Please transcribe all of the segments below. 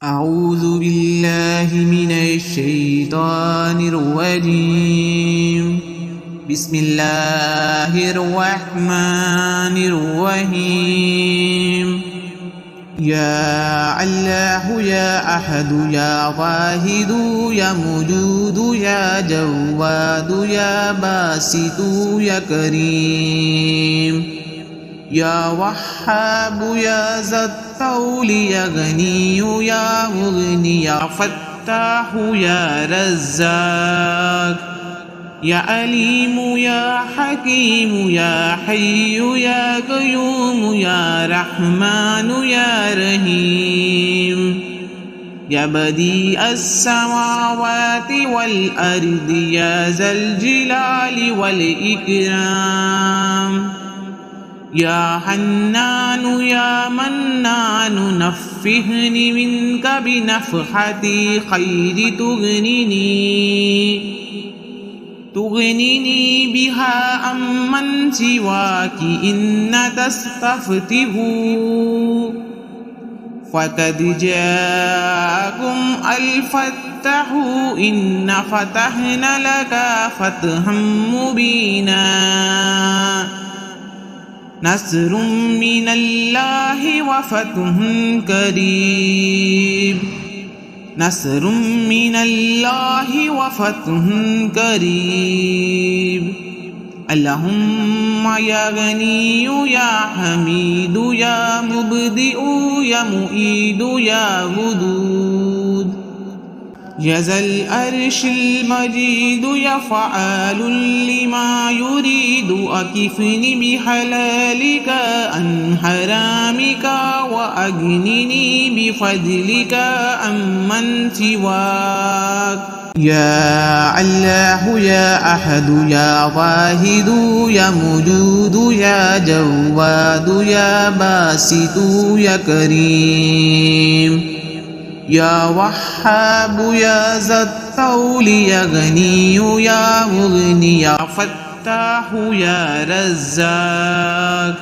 أعوذ بالله من الشيطان الرجيم. بسم الله الرحمن الرحيم. يا الله يا أحد يا واحد يا موجود يا جواد يا باسط يا كريم يا وهاب يا ذا الطول يا غني يا مغني يا فتاح يا رزاق يا عليم يا حكيم يا حي يا قيوم يا رحمن يا رحيم يا بديع السماوات والأرض يا ذا الجلال والإكرام يا حنان يا منان نفهني منك بنفحة خير تغنيني بها عمن سواك إن تستفتح فقد جاءكم الفتح إن فتحنا لك فتحا مبينا نصر من الله وفتح قريب نصر من الله وفتح قريب اللهم يا غني يا حميد يا مبدئ يا مؤيد يا ودود يا ذا العرش المجيد يا فعال لما يريد أكفني بحلالك عن حرامك وأغنني بفضلك عمن سواك يا الله يا أحد يا واحد يا موجود يا جواد يا باسط يا كريم يا وهاب يا ذا الطول يا غني يا مغني يا فتاح يا رزاق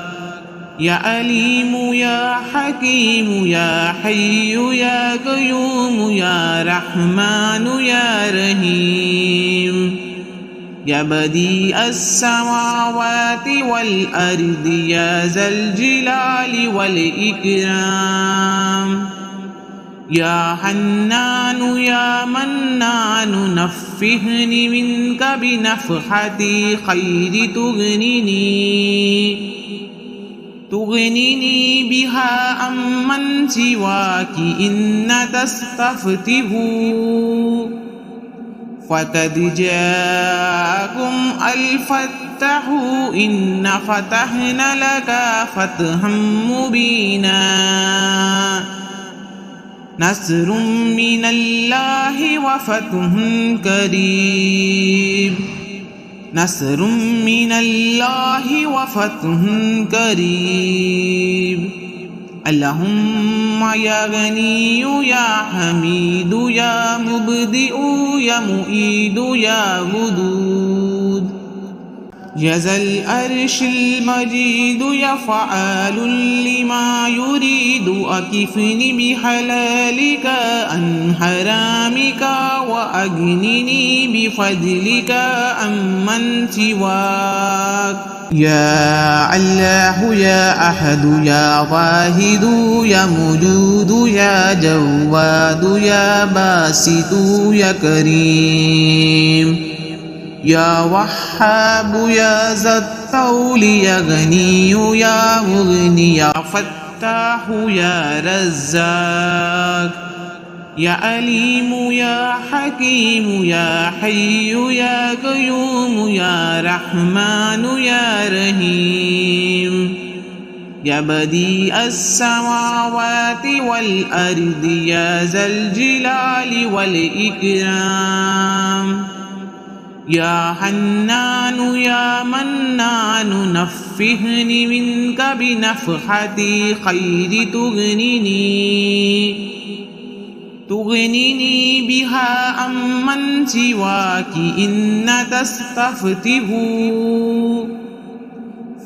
يا عليم يا حكيم يا حي يا قيوم يا رحمن يا رحيم يا بديع السماوات والأرض يا ذا الجلال والإكرام يا حنان يا منان نفهني منك بنفحة خير تغنيني بها عمن سواك إن تستفتح فقد جاءكم الفتح إن فتحنا لك فتحا مبينا نصر من الله وفتح قريب نصر من الله وفتح قريب اللهم يا غني يا حميد يا مبدئ يا مؤيد يا ودود يا ذا العرش المجيد يا فعال لما يريد أكفني بحلالك عن حرامك وأغنني بفضلك عمن سواك يا الله يا أحد يا واحد يا موجود يا جواد يا باسط يا كريم يا وهاب يا ذا الطول يا غني يا مغني يا فتاح يا رزاق يا عليم يا حكيم يا حي يا قيوم يا رحمن يا رحيم يا بديع السماوات والأرض يا ذا الجلال والإكرام يا حنان يا منان نفهني منك بنفحة خير تغنيني بها عمن سواك إن تستفتح